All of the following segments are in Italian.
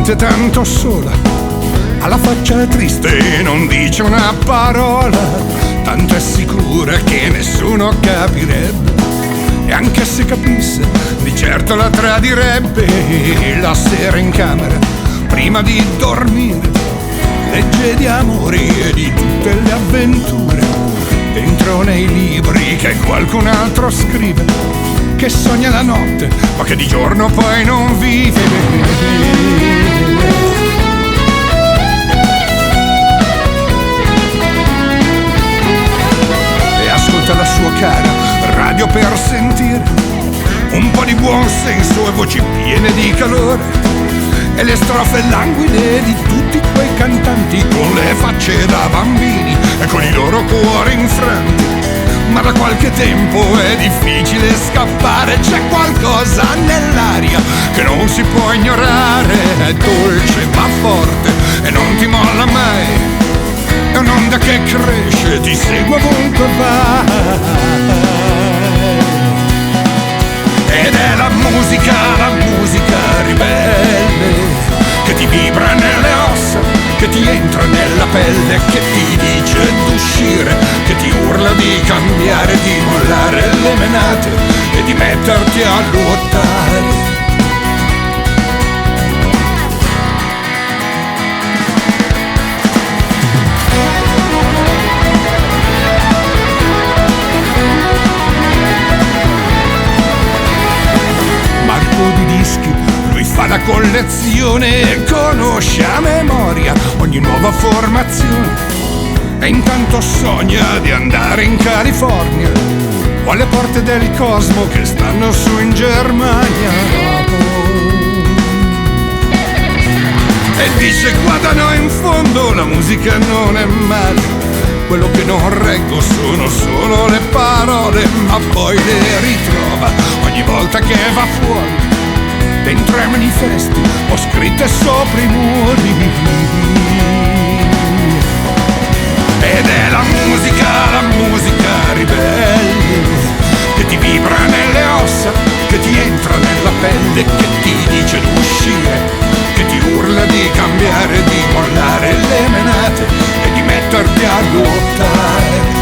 sente tanto sola, ha la faccia triste e non dice una parola, tanto è sicura che nessuno capirebbe, e anche se capisse di certo la tradirebbe. La sera in camera prima di dormire legge di amori e di tutte le avventure dentro nei libri che qualcun altro scrive, che sogna la notte ma che di giorno poi non vive. E ascolta la sua cara radio per sentire un po' di buon senso e voci piene di calore, e le strofe languide di tutti quei cantanti con le facce da bambini e con i loro cuori infranti. Ma da qualche tempo è difficile scappare, c'è qualcosa nell'aria che non si può ignorare, è dolce ma forte e non ti molla mai, è un'onda che cresce, ti segue ovunque vai. Ed è la musica ribelle che ti vibra nelle ossa, che ti entra nella pelle, che ti dice d'uscire, che ti urla di cambiare, di mollare le menate e di metterti a nuotare. Di dischi, lui fa la collezione e conosce a memoria ogni nuova formazione, e intanto sogna di andare in California o alle porte del cosmo che stanno su in Germania. E dice guarda, no, in fondo la musica non è male, quello che non reggo sono solo le parole, ma poi le ritrova ogni volta che va fuori dentro ai manifesti o scritte sopra i muri. Ed è la musica ribelle che ti vibra nelle ossa, che ti entra nella pelle, che ti dice d'uscire, che ti urla di cambiare, di mollare le menate e di metterti a nuotare.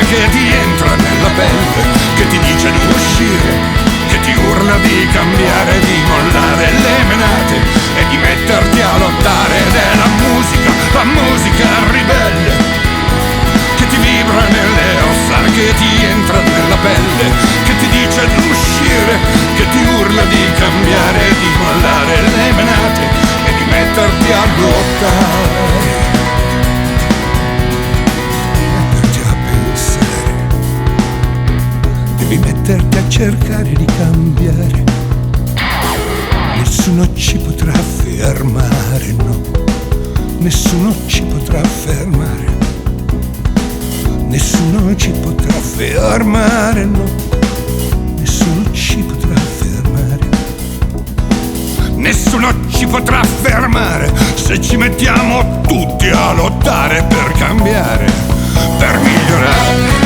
Che ti entra nella pelle, che ti dice di uscire, che ti urla di cambiare, di mollare le menate e di metterti a lottare. Ed è la musica ribelle che ti vibra nelle ossa, che ti entra nella pelle, che ti dice di uscire, che ti urla di cambiare, di mollare le menate e di metterti a lottare. Devi metterti a cercare di cambiare, nessuno ci potrà fermare, no, nessuno ci potrà fermare, nessuno ci potrà fermare, no, nessuno ci potrà fermare, nessuno ci potrà fermare se ci mettiamo tutti a lottare per cambiare, per migliorare.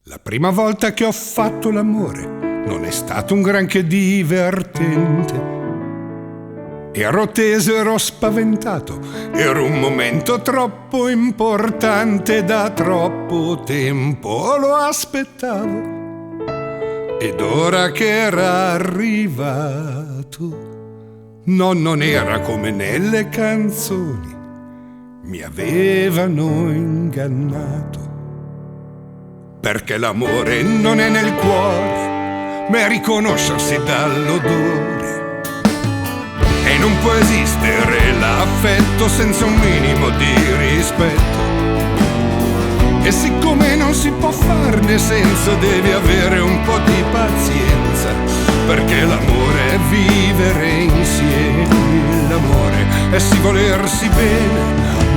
La prima volta che ho fatto l'amore non è stato un granché divertente. Ero teso, ero spaventato, era un momento troppo importante, da troppo tempo lo aspettavo. Ed ora che era arrivato, no, non era come nelle canzoni, mi avevano ingannato. Perché l'amore non è nel cuore, ma è riconoscersi dall'odore. E non può esistere l'affetto senza un minimo di rispetto. E siccome non si può farne senza, devi avere un po' di pazienza. Perché l'amore è vivere insieme, l'amore è sì volersi bene,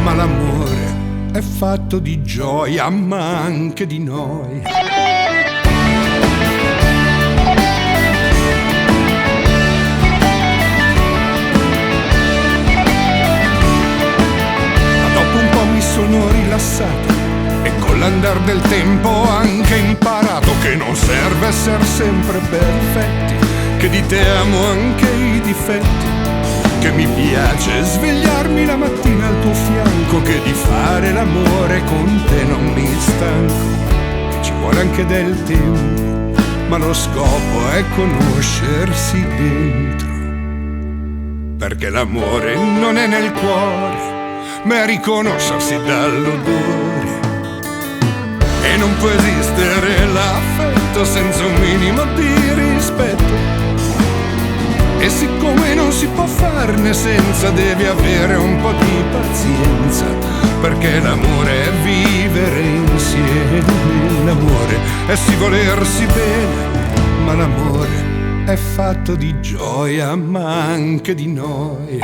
ma l'amore è fatto di gioia, ma anche di noi. Ma dopo un po' mi sono rilassato e con l'andar del tempo ho anche imparato che non serve essere sempre perfetti, che di te amo anche i difetti, che mi piace svegliarmi la mattina al tuo fianco, che di fare l'amore con te non mi stanco. Ci vuole anche del tempo, ma lo scopo è conoscersi dentro. Perché l'amore non è nel cuore, ma è riconoscersi dall'odore. E non può esistere l'affetto senza un minimo di rispetto. E siccome non si può farne senza, devi avere un po' di pazienza. Perché l'amore è vivere insieme, l'amore è sì volersi bene, ma l'amore è fatto di gioia, ma anche di noi.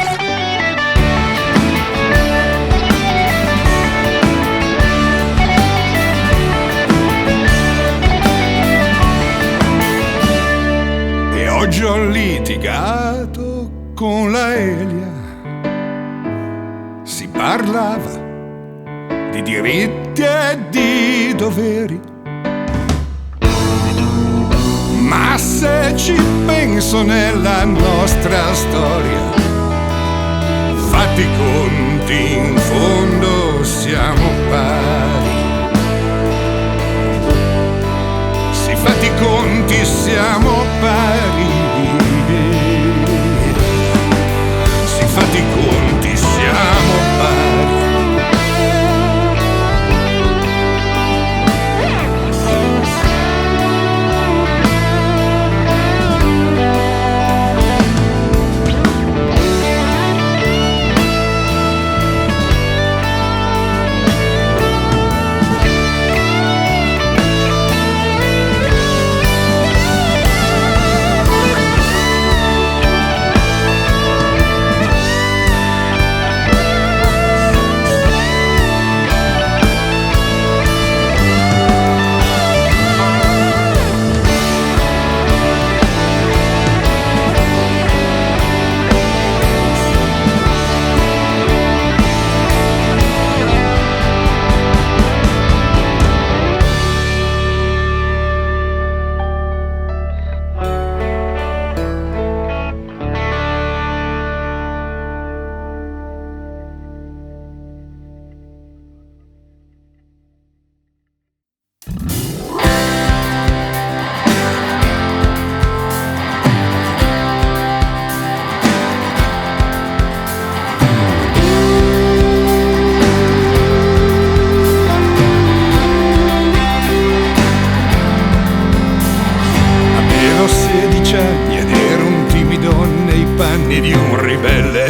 Oggi ho litigato con la Elia, si parlava di diritti e di doveri, ma se ci penso nella nostra storia, fatti i conti, in fondo siamo pari. Si fatti i conti, siamo pari. Si fatti i conti, siamo pari.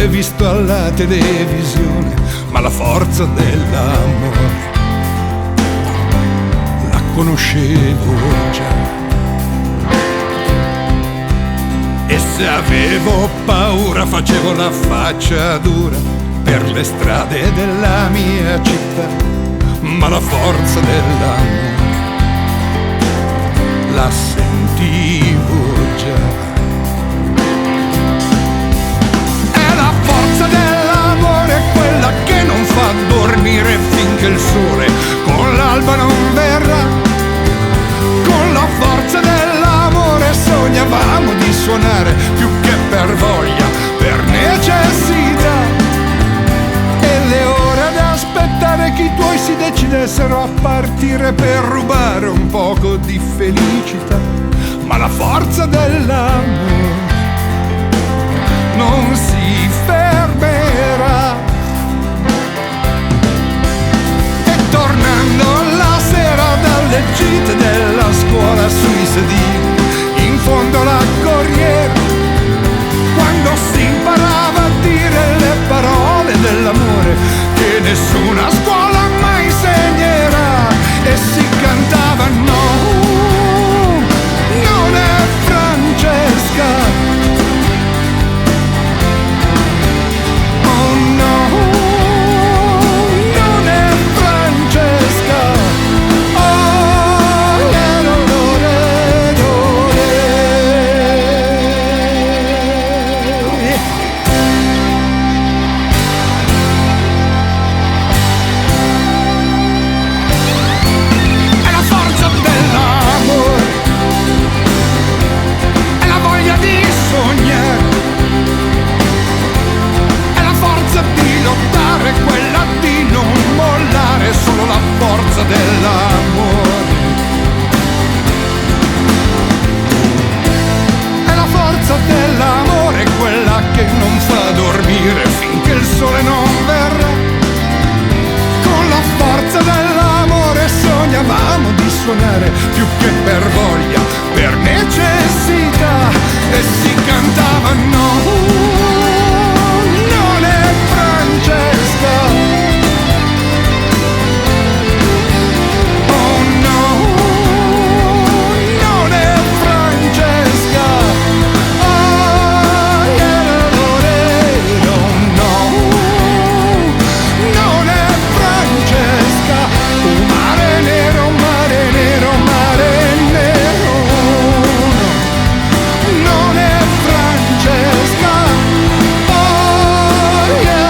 Visto alla televisione, ma la forza dell'amore la conoscevo già. E se avevo paura facevo la faccia dura per le strade della mia città, ma la forza dell'amore la sentivo già. Quella che non fa dormire finché il sole con l'alba non verrà. Con la forza dell'amore sognavamo di suonare più che per voglia, per necessità. decidessero a partire per rubare un poco di felicità, ma la forza dell'amore non si fermerà. E tornando la sera dalle gite della scuola sui sedili, in fondo alla corriera, quando si imparava a dire le parole dell'amore che nessuna scuola mai insegnerà, e si cantava no, non è Francesca. Quella di non mollare, solo la forza dell'amore. È la forza dell'amore, quella che non fa dormire finché il sole non verrà. Con la forza dell'amore sognavamo di suonare più che per voglia, per necessità, e si cantava no, oh no, non è Francesca. Oh yeah, oh no, non è Francesca. Un mare nero, mare nero, mare nero, non è Francesca. Oh yeah.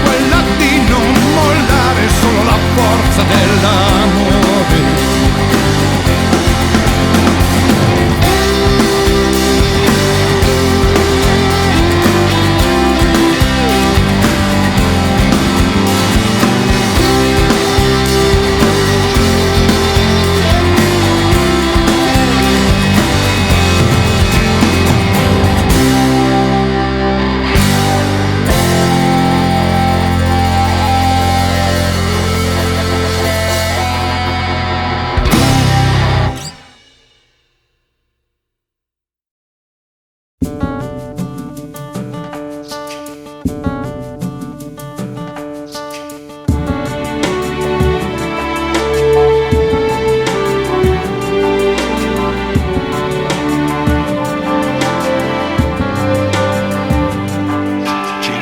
Quella di non mollare, solo la forza dell'amore.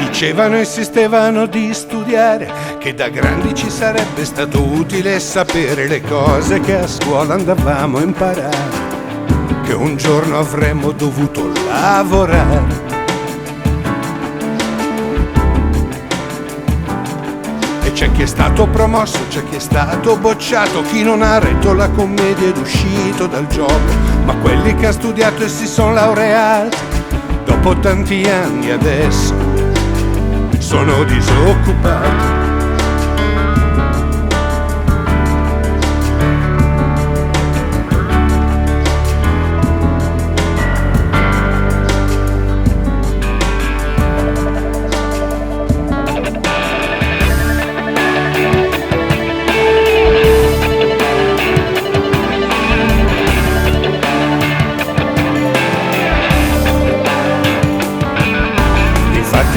Dicevano, insistevano di studiare, che da grandi ci sarebbe stato utile sapere le cose che a scuola andavamo a imparare, che un giorno avremmo dovuto lavorare. E c'è chi è stato promosso, c'è chi è stato bocciato, chi non ha retto la commedia ed uscito dal gioco, ma quelli che ha studiato e si sono laureati dopo tanti anni adesso sono disoccupati.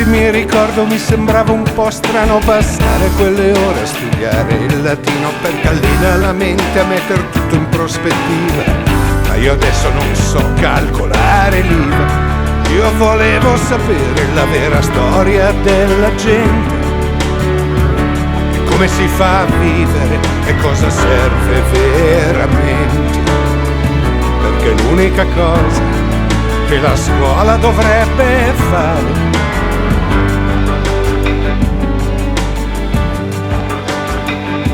Mi ricordo, mi sembrava un po' strano passare quelle ore a studiare il latino, perché allena la mente a mettere tutto in prospettiva. Ma io adesso non so calcolare l'IVA, io volevo sapere la vera storia della gente, come si fa a vivere e cosa serve veramente, perché l'unica cosa che la scuola dovrebbe fare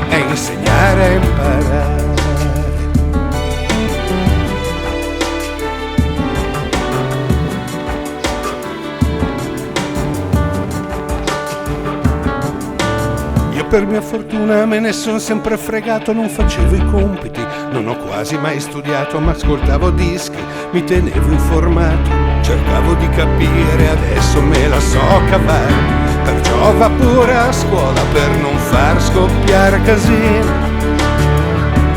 è insegnare a imparare. Per mia fortuna me ne son sempre fregato, non facevo i compiti, non ho quasi mai studiato, ma ascoltavo dischi, mi tenevo informato, cercavo di capire, adesso me la so cavare, perciò va pure a scuola per non far scoppiare casino.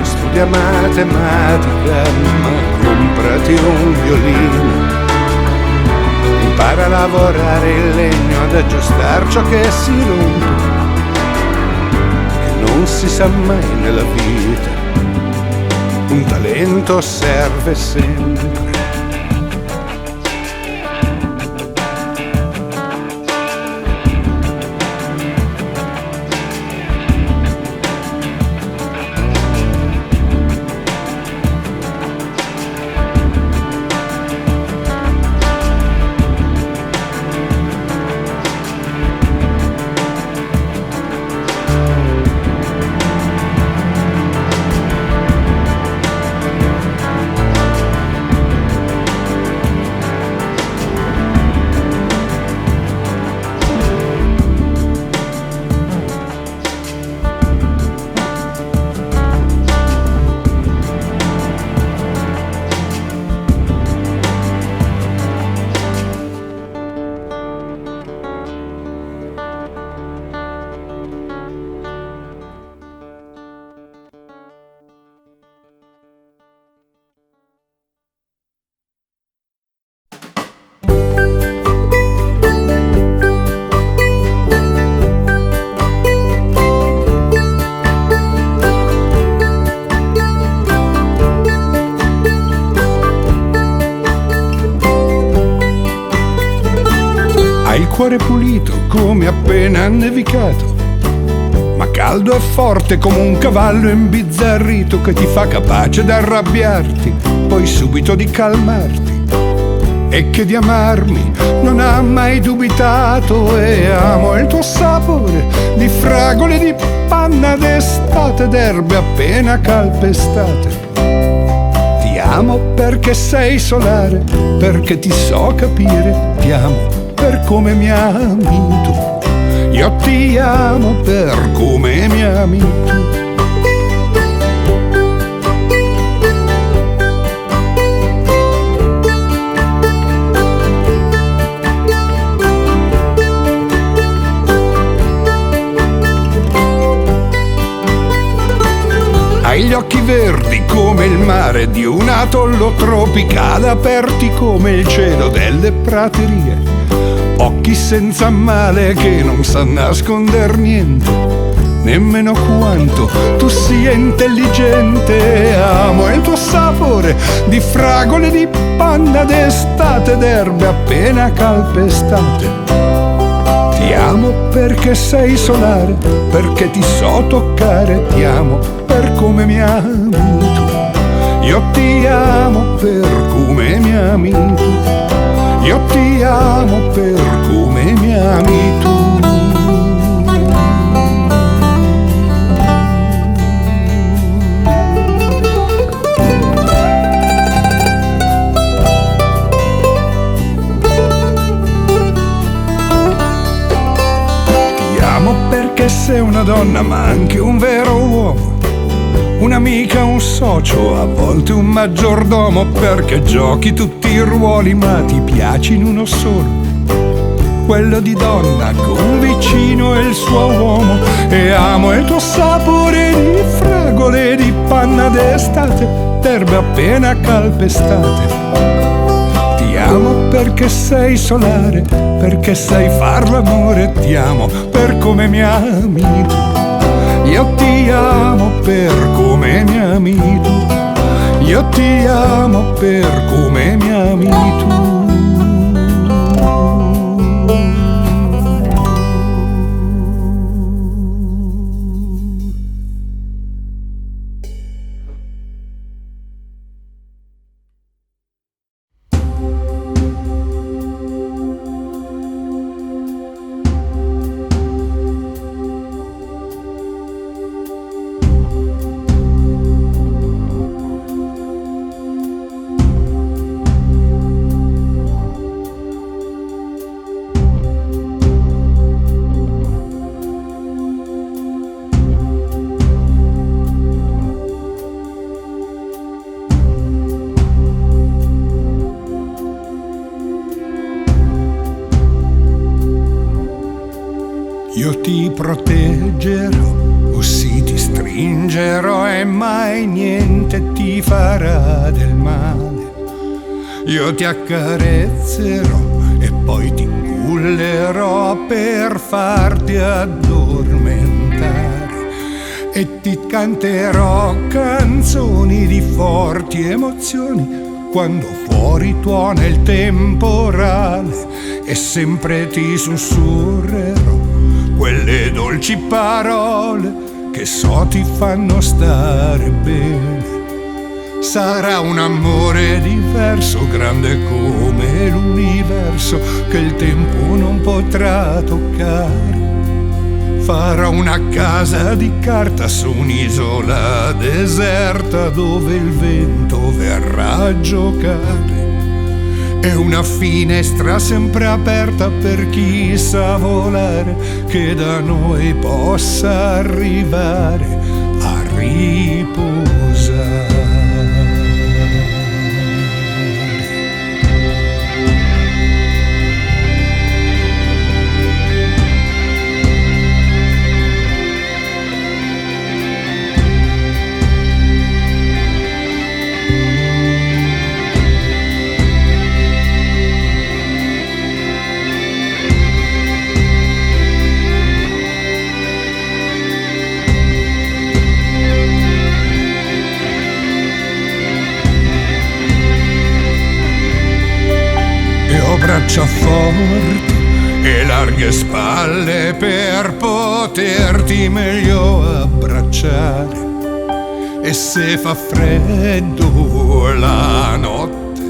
Studia matematica, ma comprati un violino, impara a lavorare il legno, ad aggiustare ciò che si rompe. Non si sa mai nella vita, un talento serve sempre. Cuore pulito come appena nevicato, ma caldo e forte come un cavallo imbizzarrito che ti fa capace d'arrabbiarti, poi subito di calmarti, e che di amarmi non ha mai dubitato. E amo il tuo sapore di fragole, di panna d'estate, d'erbe appena calpestate. Ti amo perché sei solare, perché ti so capire, ti amo per come mi ami tu, io ti amo per come mi ami tu. Hai gli occhi verdi come il mare di un atollo tropicale, aperti come il cielo delle praterie, occhi senza male che non sa nasconder niente, nemmeno quanto tu sia intelligente. Amo il tuo sapore di fragole, di panna d'estate, d'erbe appena calpestate. Ti amo perché sei solare, perché ti so toccare, ti amo per come mi ami tu, io ti amo per come mi ami tu, io ti amo per come mi ami tu. Ti amo perché sei una donna ma anche un vero uomo, un'amica, un socio, a volte un maggiordomo, perché giochi tutti i ruoli ma ti piaci in uno solo, quello di donna con vicino il suo uomo. E amo il tuo sapore di fragole, di panna d'estate, d'erbe appena calpestate. Ti amo perché sei solare, perché sai far l'amore, ti amo per come mi ami tu, io ti amo per come mi ami tu, io ti amo per come mi ami tu. Io ti proteggerò, o sì ti stringerò e mai niente ti farà del male. Io ti accarezzerò e poi ti cullerò per farti addormentare e ti canterò canzoni di forti emozioni quando fuori tuona il temporale e sempre ti sussurrerò quelle dolci parole che so ti fanno stare bene. Sarà un amore diverso, grande come l'universo, che il tempo non potrà toccare. Farò una casa di carta su un'isola deserta dove il vento verrà a giocare. E una finestra sempre aperta per chi sa volare, che da noi possa arrivare a riposare. Braccia forti e larghe spalle per poterti meglio abbracciare. E se fa freddo la notte,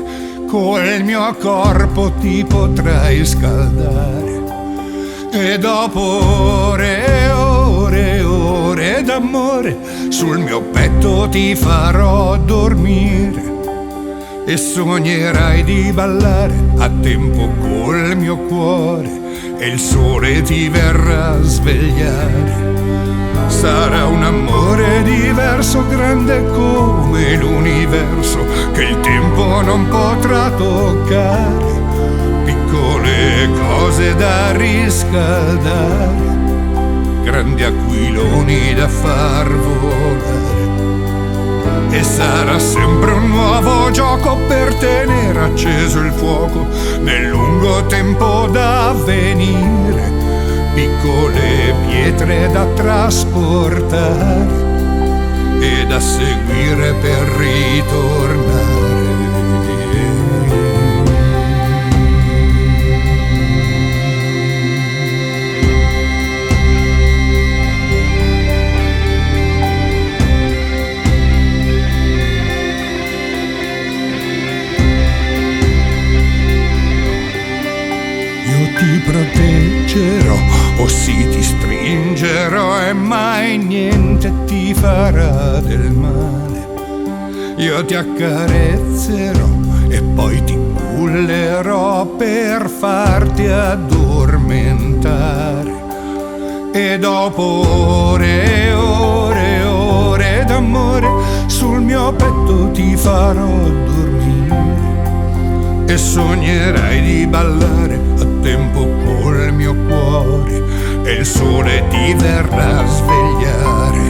col mio corpo ti potrai scaldare. E dopo ore e ore e ore d'amore, sul mio petto ti farò dormire. E sognerai di ballare a tempo col mio cuore e il sole ti verrà a svegliare. Sarà un amore diverso, grande come l'universo, che il tempo non potrà toccare. Piccole cose da riscaldare, grandi aquiloni da far volare. E sarà sempre un nuovo gioco per tenere acceso il fuoco nel lungo tempo da venire. Piccole pietre da trasportare e da seguire per ritornare. Ti proteggerò, o sì ti stringerò e mai niente ti farà del male. Io ti accarezzerò e poi ti cullerò per farti addormentare. E dopo ore e ore e ore d'amore, sul mio petto ti farò dormire. E sognerai di ballare a tempo col mio cuore e il sole ti verrà a svegliare.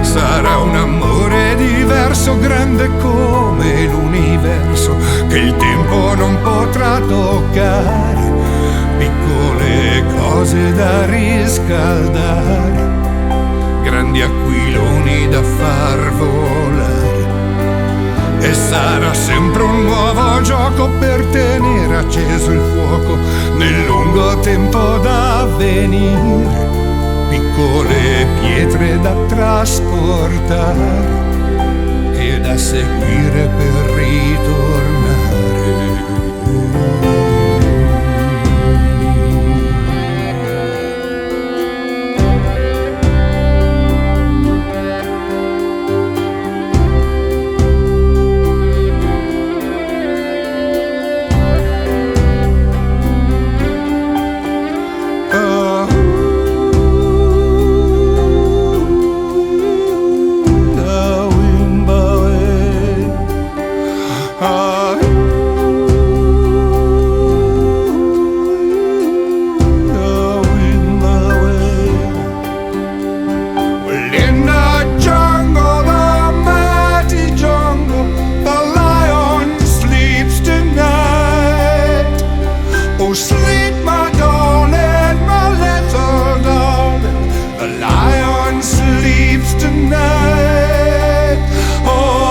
Sarà un amore diverso, grande come l'universo, che il tempo non potrà toccare. Piccole cose da riscaldare, grandi aquiloni da far volare. E sarà sempre un nuovo gioco per tenere acceso il fuoco nel lungo tempo da venire. Piccole pietre da trasportare e da seguire per ritornare. Oh, sleep, my darling, my little darling. The lion sleeps tonight. Oh,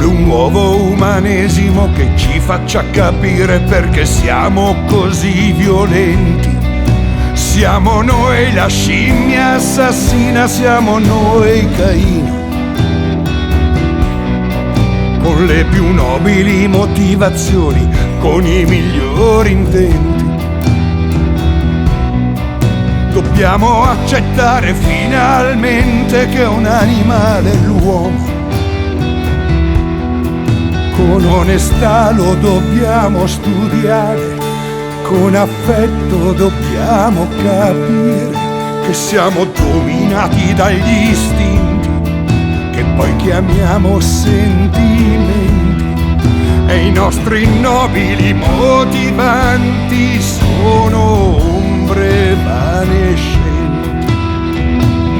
un nuovo umanesimo che ci faccia capire perché siamo così violenti. Siamo noi la scimmia assassina, siamo noi Caino, con le più nobili motivazioni, con i migliori intenti. Dobbiamo accettare finalmente che un animale è l'uomo. Con onestà lo dobbiamo studiare, con affetto dobbiamo capire che siamo dominati dagli istinti, che poi chiamiamo sentimenti, e i nostri nobili motivanti sono ombre evanescenti.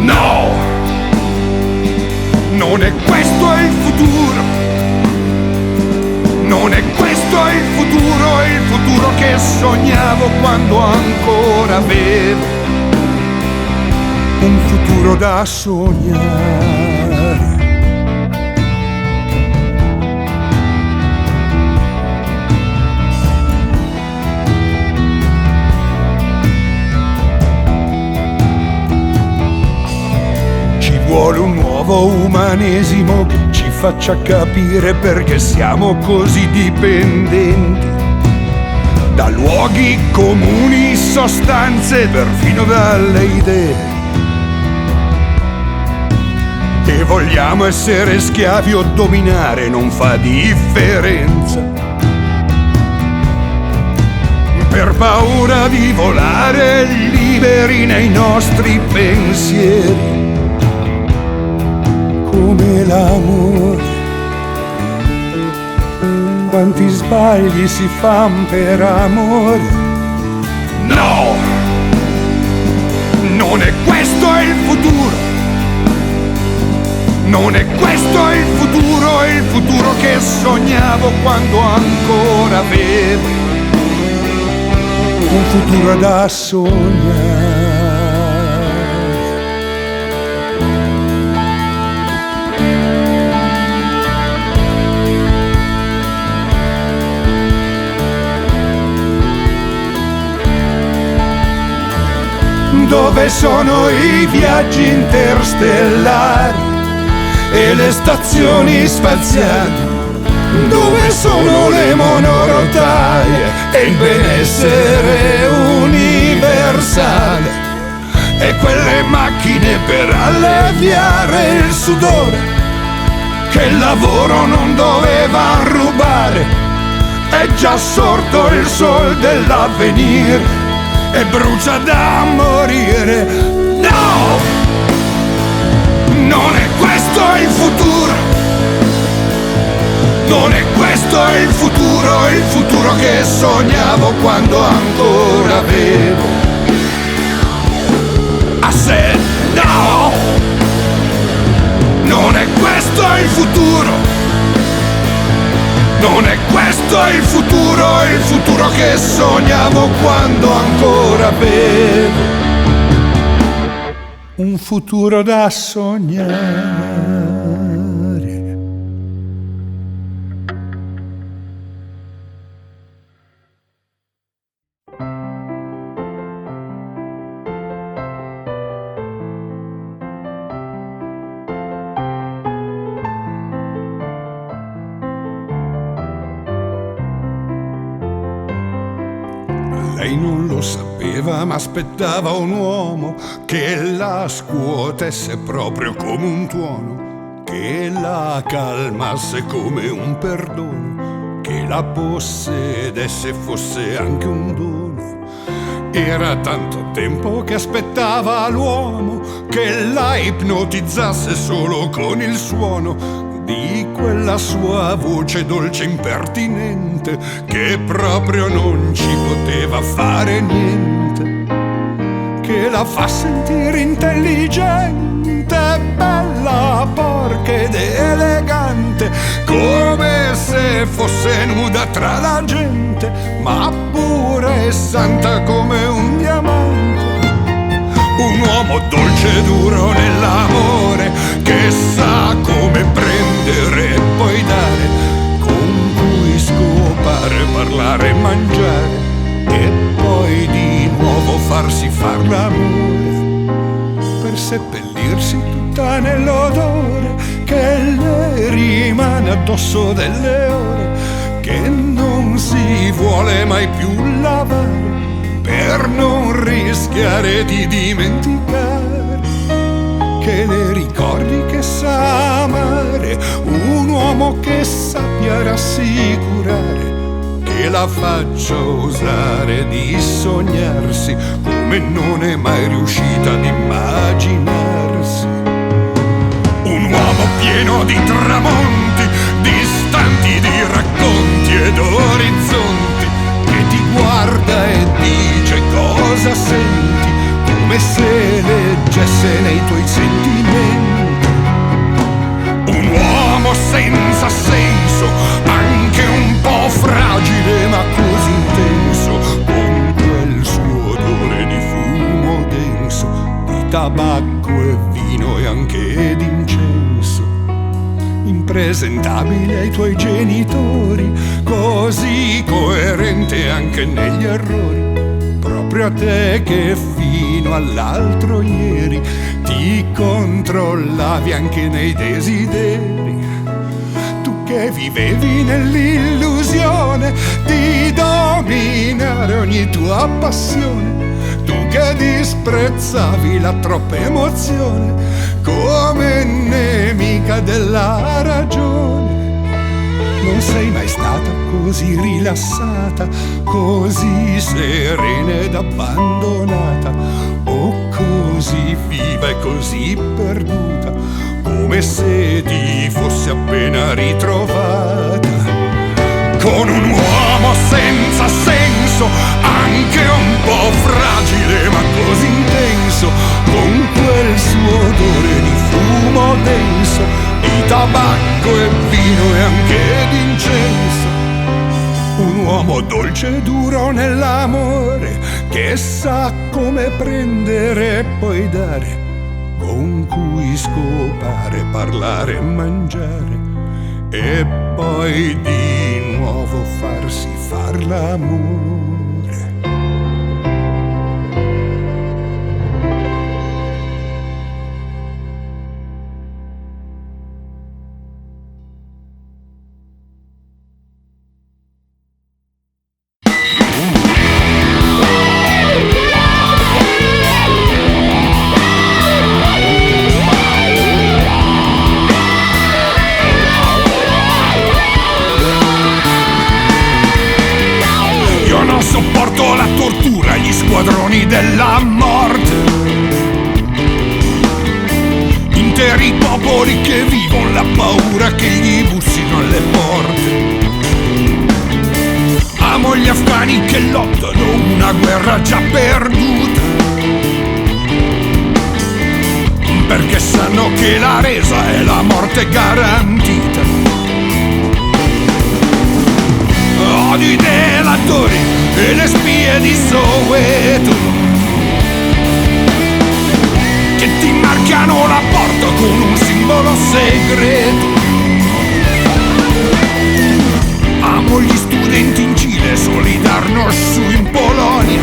No! Non è questo il futuro! Non è questo il futuro che sognavo quando ancora avevo un futuro da sognare. Ci vuole un nuovo umanesimo che ci faccia capire perché siamo così dipendenti da luoghi comuni, sostanze, perfino dalle idee. E vogliamo essere schiavi o dominare, non fa differenza. Per paura di volare liberi nei nostri pensieri, come l'amore. Quanti sbagli si fan per amore. No! Non è questo il futuro. Non è questo il futuro che sognavo quando ancora avevo un futuro da sognare. Dove sono i viaggi interstellari e le stazioni spaziali? Dove sono le monorotaie e il benessere universale? E quelle macchine per alleviare il sudore che il lavoro non doveva rubare? È già sorto il sol dell'avvenire e brucia da morire. No! Non è questo il futuro. Non è questo il futuro che sognavo quando ancora avevo. I said no! Non è questo il futuro. Non è questo il futuro che sognavo quando ancora avevo un futuro da sognare. Lei non lo sapeva, ma aspettava un uomo che la scuotesse proprio come un tuono, che la calmasse come un perdono, che la possedesse fosse anche un dono. Era tanto tempo che aspettava l'uomo che la ipnotizzasse solo con il suono di quella sua voce dolce impertinente, che proprio non ci poteva fare niente, che la fa sentire intelligente, bella, porca ed elegante, come se fosse nuda tra la gente, ma pura e santa come un diamante. Un uomo dolce e duro nell'amore, che sa come prendere e poi dare, con cui scopare, parlare e mangiare, e poi di nuovo farsi far l'amore, per seppellirsi tutta nell'odore che le rimane addosso delle ore, che non si vuole mai più lavare, per non rischiare di dimenticare, che le ricordi che sa amare, un uomo che sappia rassicurare, che la faccia osare di sognarsi come non è mai riuscita ad immaginarsi. Un uomo pieno di tramonti, distanti di racconti ed orizzonti, che ti guarda e dice cosa senti, come se leggesse nei tuoi sentimenti. Un uomo senza senso, anche un po' fragile ma così intenso, con quel suo odore di fumo denso, di tabacco e vino e anche d'incenso, impresentabile ai tuoi genitori, così coerente anche negli errori, proprio a te che fino all'altro ieri ti controllavi anche nei desideri, tu che vivevi nell'illusione di dominare ogni tua passione, tu che disprezzavi la troppa emozione come nemica della ragione. Non sei mai stata così rilassata, così serena ed abbandonata, o così viva e così perduta, come se ti fossi appena ritrovata. Con un uomo senza senso, anche un po' fragile ma così intenso, con quel suo odore di fumo denso, di tabacco e vino e anche d'incenso. Un uomo dolce e duro nell'amore, che sa come prendere e poi dare, con cui scopare, parlare e mangiare, e poi di nuovo farsi far l'amore. Squadroni della morte, interi popoli che vivono la paura che gli bussino alle porte. Amo gli afghani che lottano una guerra già perduta, perché sanno che la resa è la morte garantita. Odio i delatori e le spie di Soweto che ti marchiano la porta con un simbolo segreto. Amo gli studenti in Cile, Solidarnosc in Polonia,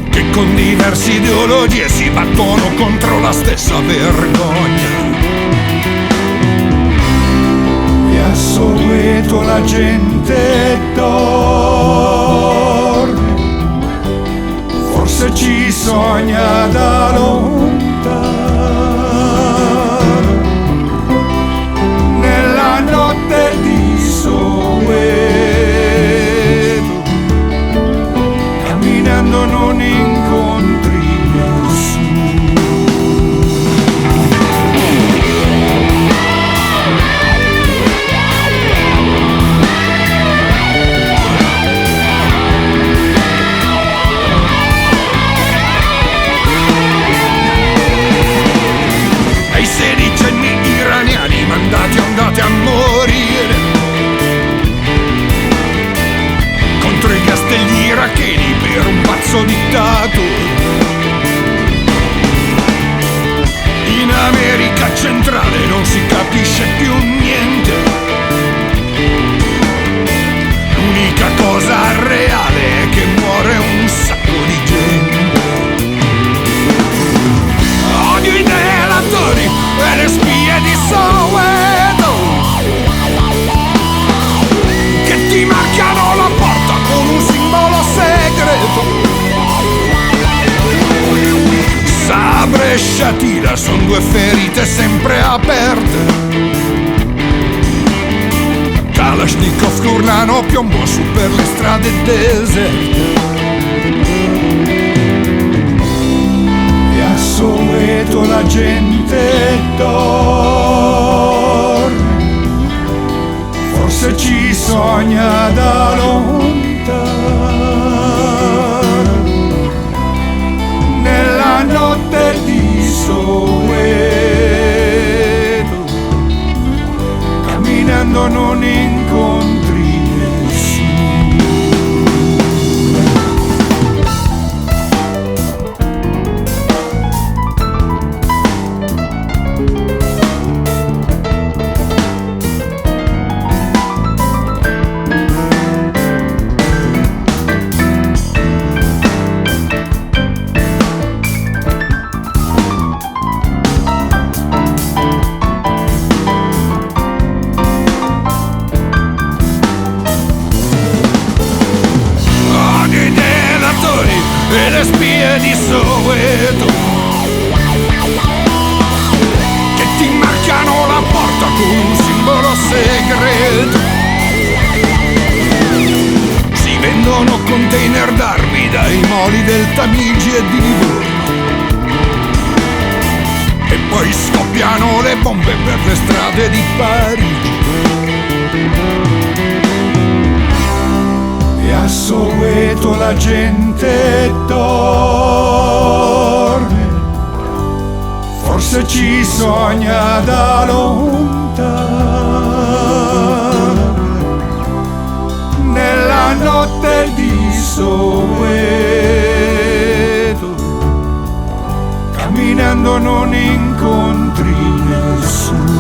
che con diverse ideologie si battono contro la stessa vergogna. E a Soweto la gente dorme, forse ci sogna da lontano, nella notte di Soweto, camminando non incontri nessuno. Ai sedicenni iraniani mandati andate a morire contro i castelli iracheni per un pazzo dittatore. In America centrale non si capisce più niente, l'unica cosa reale è che muore un sacco di gente. Odio i delatori e le spie di Soweto che ti marchiano la porta con un simbolo segreto. Sabre e Shatila son due ferite sempre aperte. Kalashnikov urlano piombo su per le strade deserte. E a Soweto la gente dorme, forse ci sogna da lontano, nella notte di Soweto, camminando non incontri nessuno. E le spie di Soweto che ti marchiano la porta con un simbolo segreto. Si vendono container d'armi dai moli del Tamigi e di Livorno e poi scoppiano le bombe per le strade di Parigi. E a Soweto la gente dorme, forse ci sogna da lontano, nella notte di Soweto, camminando non incontri nessuno.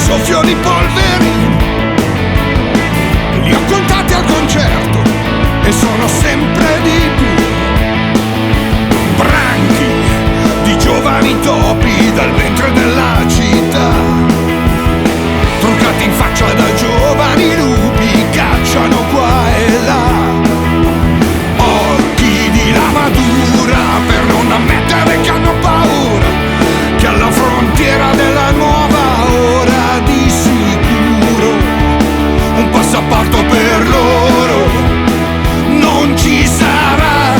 soffio di polveri. Li ho contati al concerto e sono sempre di più. Branchi di giovani topi dal ventre della città, truccati in faccia da giovani lupi, cacciano qua e là. Occhi di lavatura per non ammettere che hanno paura, che alla frontiera della nuova ora di sicuro un passaporto per loro non ci sarà.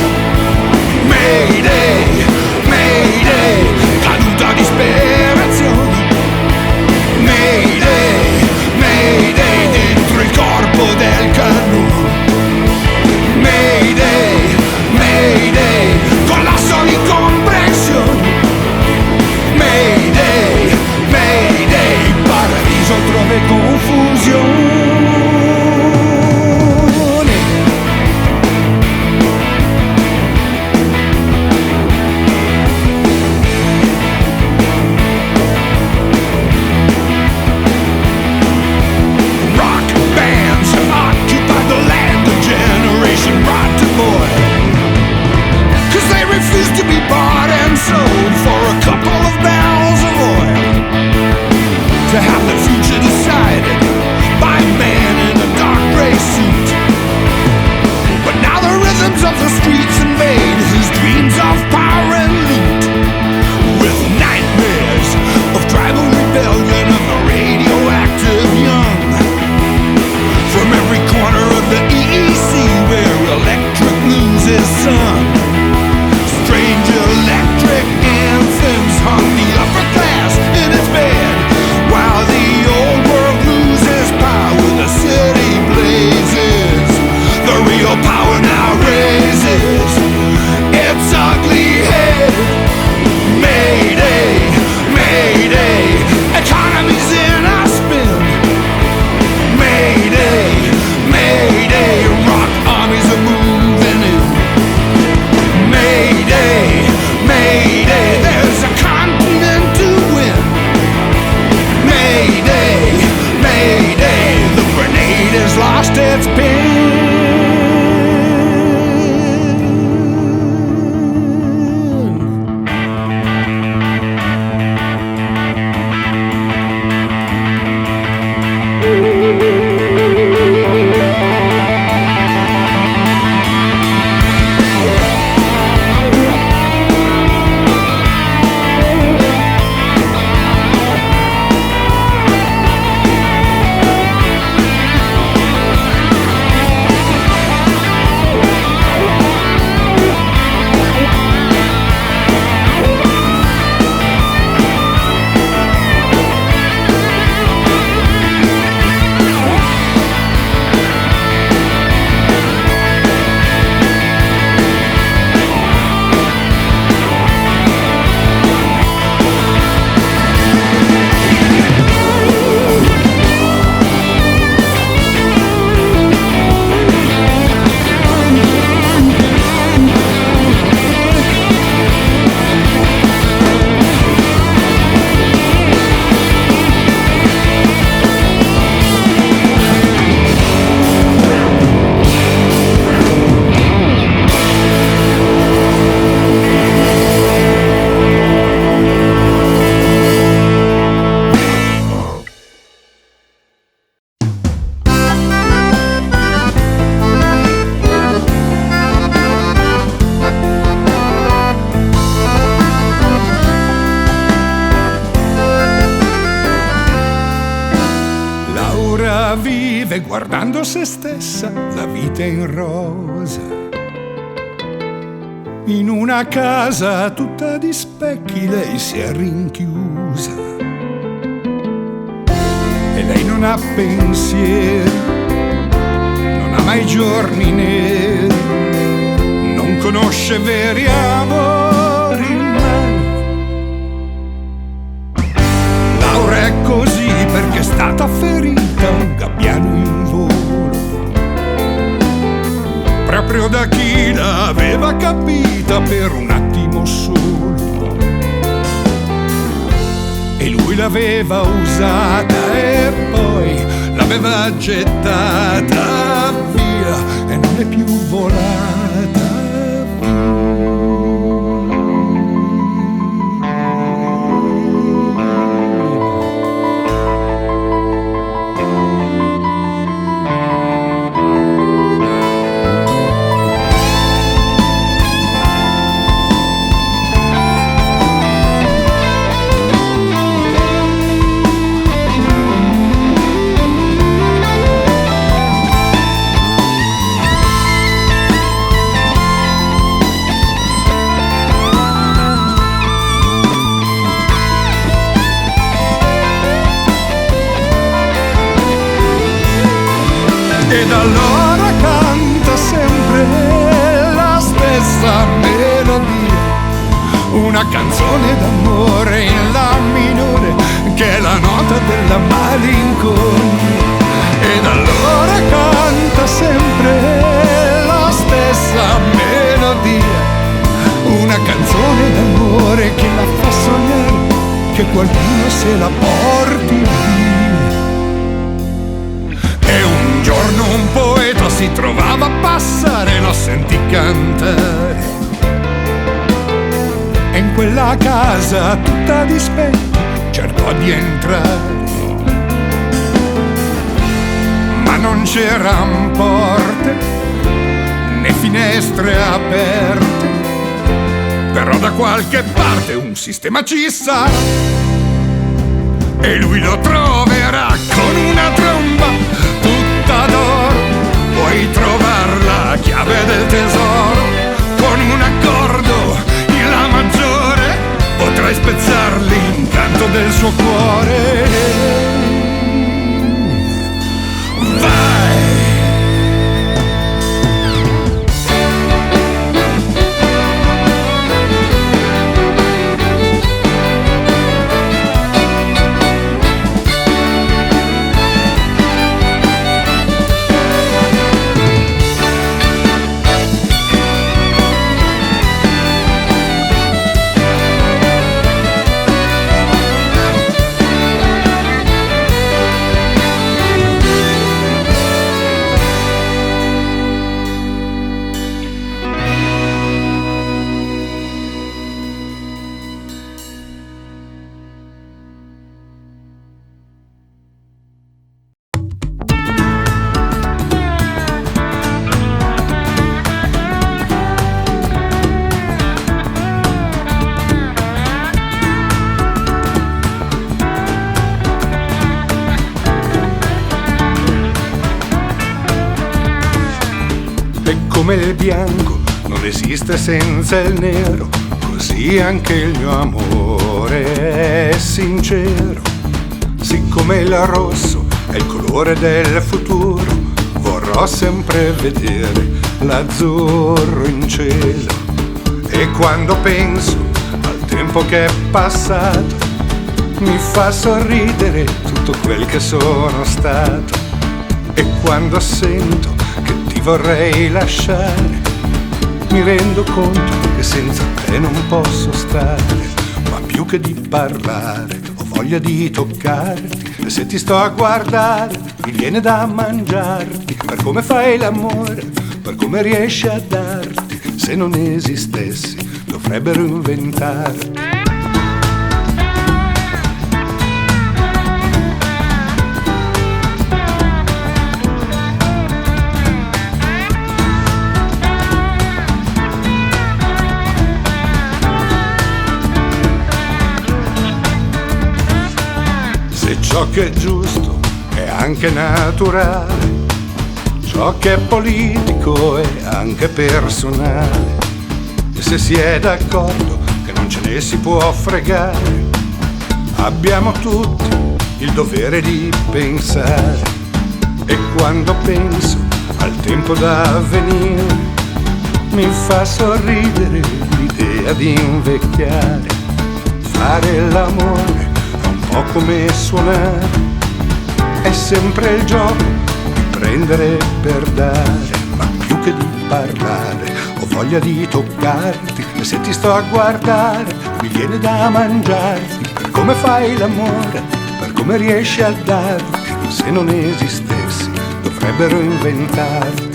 Mayday, Mayday, caduta disperazione. Mayday, Mayday, dentro il corpo del cannone. Mayday, Mayday, collasso di comprensione. Mayday, Mayday, paradiso trove confusione. To have the future decided by a man in a dark gray suit. But now the rhythms of the streets invade his dreams of power and loot, with nightmares of tribal rebellion of the radioactive young. From every corner of the EEC where electric news is sung, strange electric anthems hung the upper class in its bed, while the old world loses power, the city blazes. The real power now raises its ugly head. Mayday, Mayday, economy's in a spin. Mayday, Mayday, rock armies are moving in. Mayday, Mayday, there's a continent to win. Mayday, Mayday, the grenade has lost its pin. Vive guardando se stessa, la vita in rosa, in una casa tutta di specchi lei si è rinchiusa e lei non ha pensieri, non ha mai giorni neri, non conosce veri amori mai. Laura è così perché è stata ferita un gabbiano in volo, proprio da chi l'aveva capita per un attimo solo. E lui lui l'aveva usata e poi l'aveva gettata via e non è più volata ed allora canta sempre la stessa melodia, una canzone d'amore in la minore che è la nota della malinconia. Ed allora canta sempre la stessa melodia, una canzone d'amore che la fa sognare che qualcuno se la porti via. E un giorno un poeta si trovava a passare, lo sentì cantare. E in quella casa tutta di specchi cercò di entrare, ma non c'eran porte né finestre aperte. Però da qualche parte un sistema ci sarà e lui lo troverà con una tromba tutta d'oro. Puoi trovare la chiave del tesoro con un accordo in la maggiore, potrai spezzar l'incanto del suo cuore. Vai! Come il bianco non esiste senza il nero, così anche il mio amore è sincero. Siccome il rosso è il colore del futuro, vorrò sempre vedere l'azzurro in cielo. E quando penso al tempo che è passato, mi fa sorridere tutto quel che sono stato. E quando sento vorrei lasciare, mi rendo conto che senza te non posso stare. Ma più che di parlare ho voglia di toccarti, e se ti sto a guardare mi viene da mangiarti. Per come fai l'amore, per come riesci a darti, se non esistessi dovrebbero inventarti. Ciò che è giusto è anche naturale, ciò che è politico è anche personale. E se si è d'accordo che non ce ne si può fregare, abbiamo tutti il dovere di pensare. E quando penso al tempo da venire, mi fa sorridere l'idea di invecchiare. Fare l'amore o come suonare, è sempre il gioco di prendere per dare. Ma più che di parlare ho voglia di toccarti, e se ti sto a guardare mi viene da mangiarti. Per come fai l'amore, per come riesci a darti, se non esistessi dovrebbero inventarti.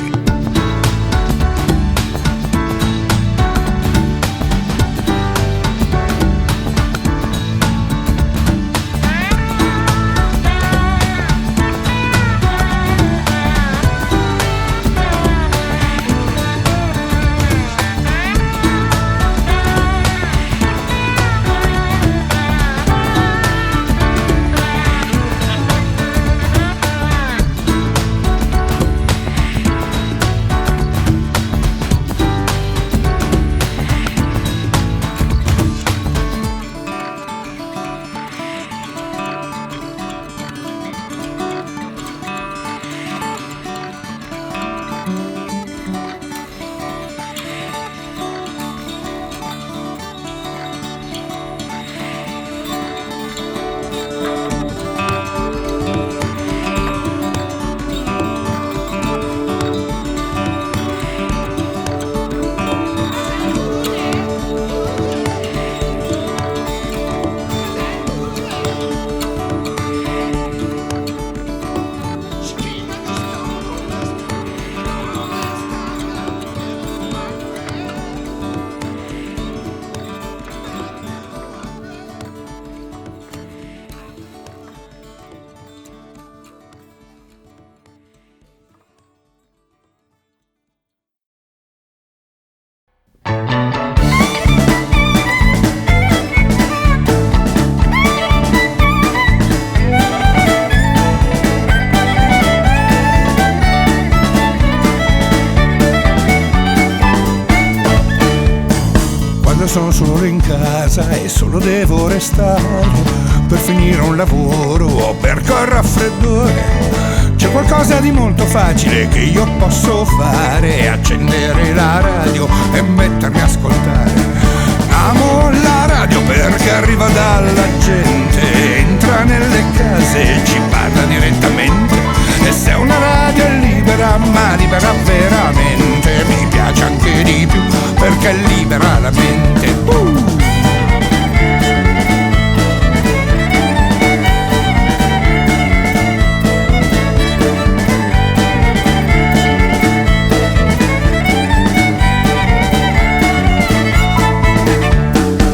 Sono solo in casa e solo devo restare per finire un lavoro o per col raffreddore. C'è qualcosa di molto facile che io posso fare: accendere la radio e mettermi a ascoltare. Amo la radio perché arriva dalla gente, entra nelle case e ci parla direttamente. E se una radio è libera, ma libera veramente, mi piace anche di più perché libera la mente.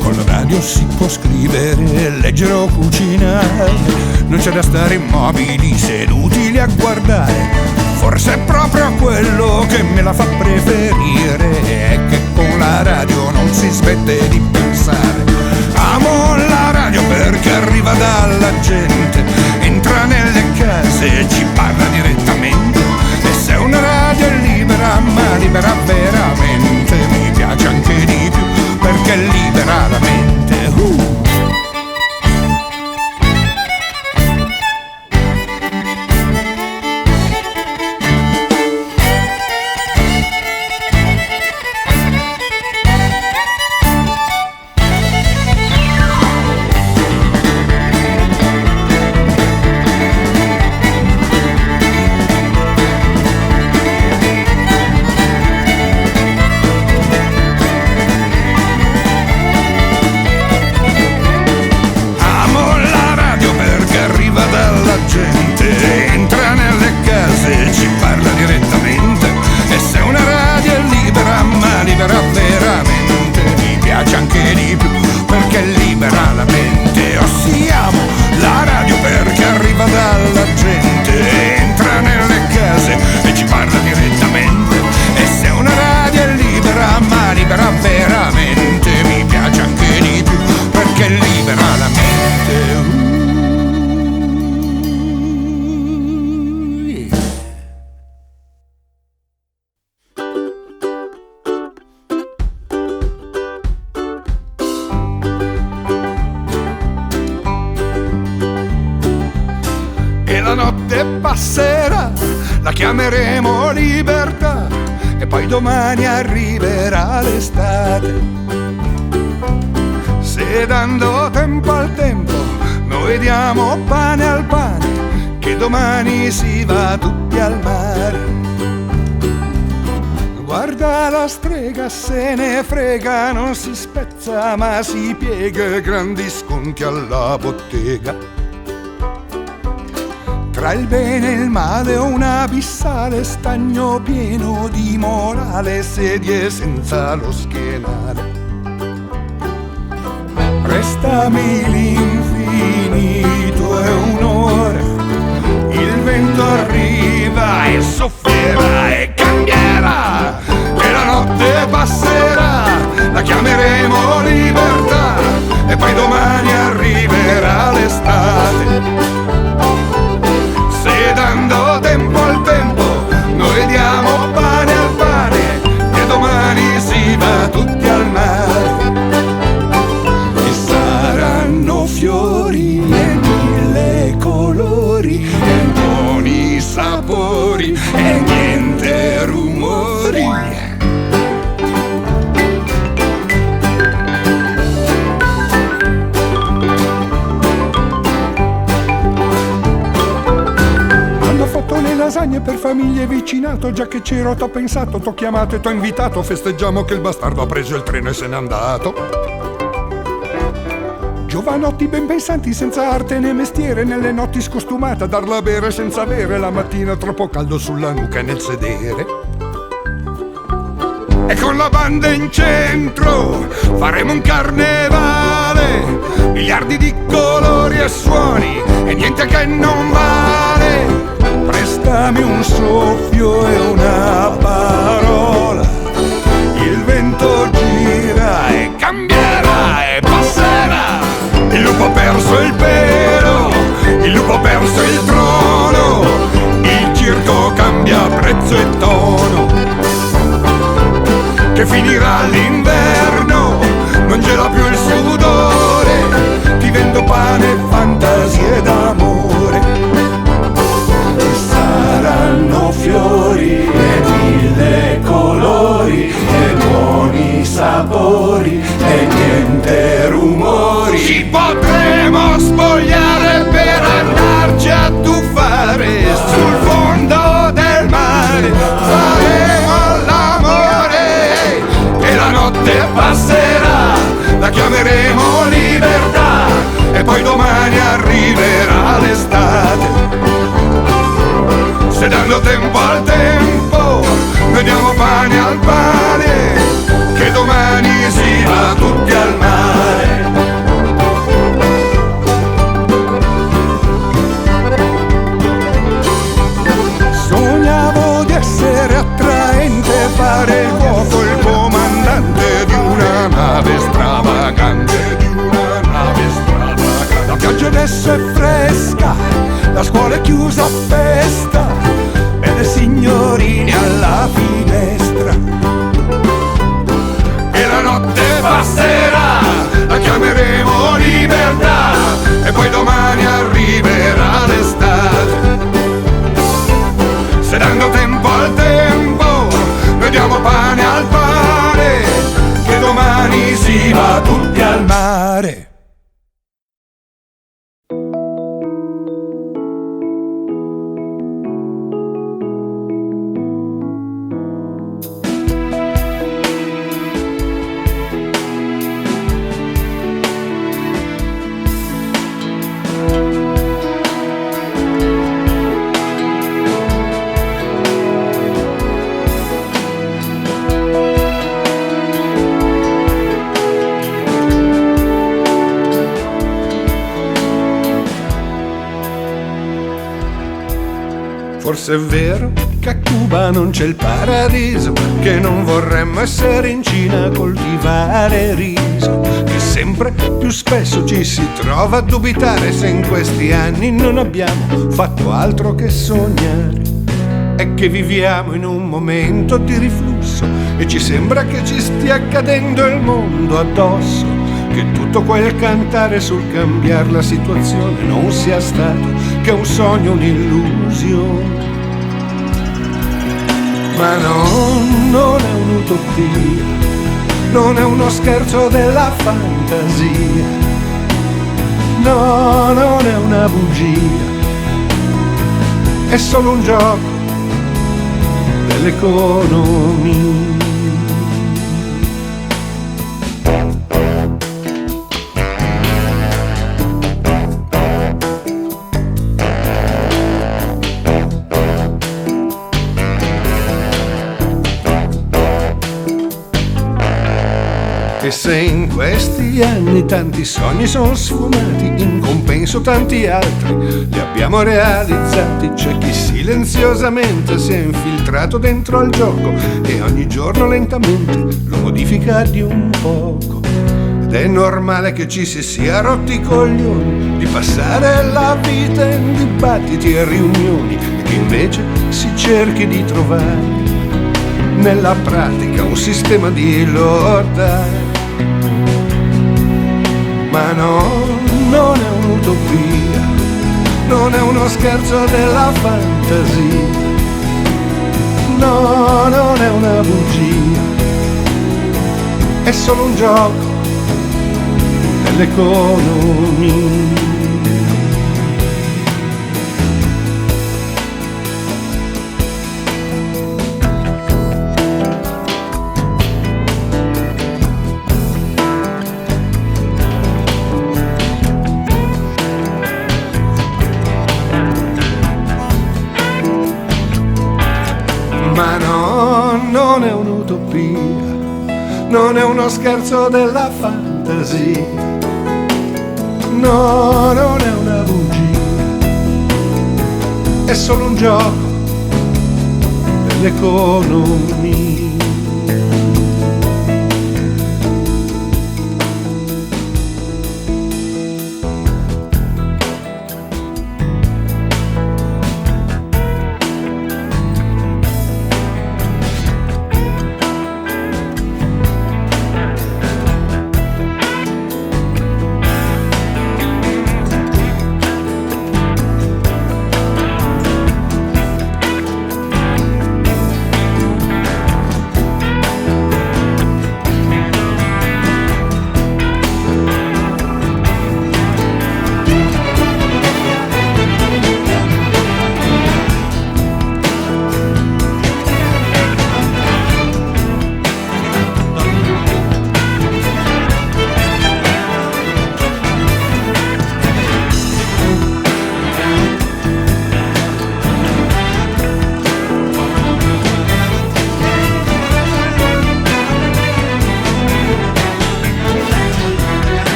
Con la radio si può scrivere, leggere o cucinare, non c'è da stare immobili seduti lì a guardare. Forse è proprio quello che me la fa preferire, è che con la radio non si smette di pensare. Amo la radio perché arriva dalla gente, entra nelle case e ci parla direttamente. E se una radio è libera, ma libera veramente, mi piace anche di più perché libera la mente. La notte passerà, la chiameremo libertà, e poi domani arriverà l'estate. Se dando tempo al tempo noi diamo pane al pane, che domani si va tutti al mare. Guarda la strega, se ne frega, non si spezza ma si piega, grandi sconti alla bottega. Tra il bene e il male un abissale stagno pieno di morale, sedie senza lo schienale. Prestami l'infinito e un'ora, il vento arriva e soffierà e cambierà, e la notte passerà, la chiameremo libertà, e poi domani arriverà l'estate. Se dando tempo al tempo noi diamo pane al pane, e domani si va tutti al mare. E saranno fiori e mille colori, e buoni sapori e niente rumori. Hanno fatto le lasagne per famiglie e vicinato, già che c'ero t'ho pensato, t'ho chiamato e t'ho invitato, festeggiamo che il bastardo ha preso il treno e se n'è andato. Giovanotti ben pensanti, senza arte né mestiere, nelle notti scostumata a darla a bere senza avere la mattina troppo caldo sulla nuca e nel sedere. E con la banda in centro faremo un carnevale, miliardi di colori e suoni e niente che non vale. Prestami un soffio e una parola, il vento gira e cambierà e passerà. Il lupo ha perso il pelo, il lupo ha perso il trono, il circo cambia prezzo e tono. Che finirà l'inverno, non gela più il sudore, ti vendo pane, fantasie d'amore. E saranno fiori e mille colori, e buoni sapori e niente rumori. Ci potremo spogliare per andarci a tuffare sul fondo del mare, faremo l'amore e la notte passerà, la chiameremo libertà, e poi domani arriverà l'estate. Se dando tempo al tempo noi diamo pane al pane, che domani si va tutti al mare. Sognavo di essere attraente, fare il cuoco, il comandante di una nave stravagante, di una nave stravagante. La pioggia adesso è fresca, la scuola è chiusa a festa, e le signorine alla finestra. E la notte passerà, la chiameremo libertà, e poi domani arriverà l'estate. Se dando tempo al tempo noi diamo pane al pane, che domani si va tutti al mare. Forse è vero che a Cuba non c'è il paradiso, che non vorremmo essere in Cina a coltivare riso, che sempre più spesso ci si trova a dubitare se in questi anni non abbiamo fatto altro che sognare, e che viviamo in un momento di riflusso e ci sembra che ci stia cadendo il mondo addosso, che tutto quel cantare sul cambiare la situazione non sia stato che un sogno, un'illusione. Ma non è un'utopia, non è uno scherzo della fantasia, no, non è una bugia, è solo un gioco dell'economia. E se in questi anni tanti sogni sono sfumati, in compenso tanti altri li abbiamo realizzati, c'è chi silenziosamente si è infiltrato dentro al gioco e ogni giorno lentamente lo modifica di un poco. Ed è normale che ci si sia rotti i coglioni di passare la vita in dibattiti e riunioni, e che invece si cerchi di trovare nella pratica un sistema di lotta. Ma no, non è un'utopia, non è uno scherzo della fantasia, no, non è una bugia, è solo un gioco dell'economia. Ma no, non è un'utopia, non è uno scherzo della fantasia, no, non è una bugia, è solo un gioco dell'economia.